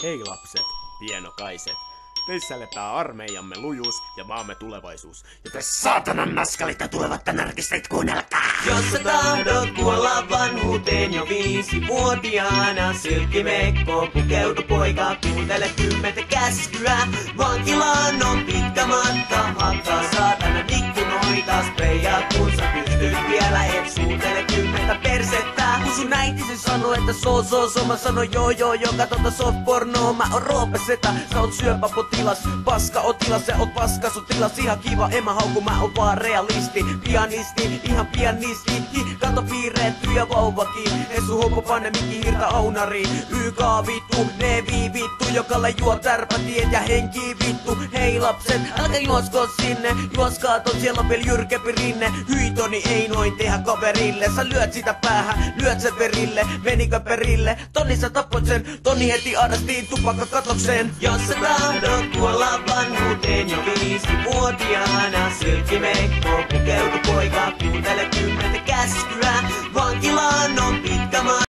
Hei lapset, pienokaiset. Teissä lepää armeijamme lujuus ja maamme tulevaisuus. Ja te saatanan naskalit ja tulevat närkistit kuunnelkaa! Jos sä tahdot kuolla vanhuuteen jo 5-vuotiaana, silkkimekko pukeudu poika, kuuntele 10 käskyä. Vankilaan on pitkä matka, hakkaa saatanan ikkunoita, spreijaa kun sä pystyt vielä, et suutele 10 persettä. Kun sun äitisi sanoo, että mä sanon joo, katsota soft-pornoa, mä oon Roope-setä, sä oot syöpäpotilas, paska-otilas, sä oot paskasotilas, ihan kiva, en mä hauku, mä oon vaan realisti, pianisti, ihan pianisti, kato piirrettyjä vauvakin, en sun hommo panne mikki hirta aunari, YK vittu, nevi vittu, jokalle juo tärpätiet ja henki vittu, hei lapset, älkää juosko sinne, juoskaa ton siellä on vielä jyrkempi rinne, hyitoni ei noin tehdä kaverille, sä lyöt sitä päähän, lyöt sen verille, menikö perille, Tonni sä tapoit sen, Tonni heti arastiin tupakka katokseen. Jos sä tahdot kuolla vanhuuteen jo 5-vuotiaana, silkkimekko pukeudu poika, kuuntele 10 käskyä.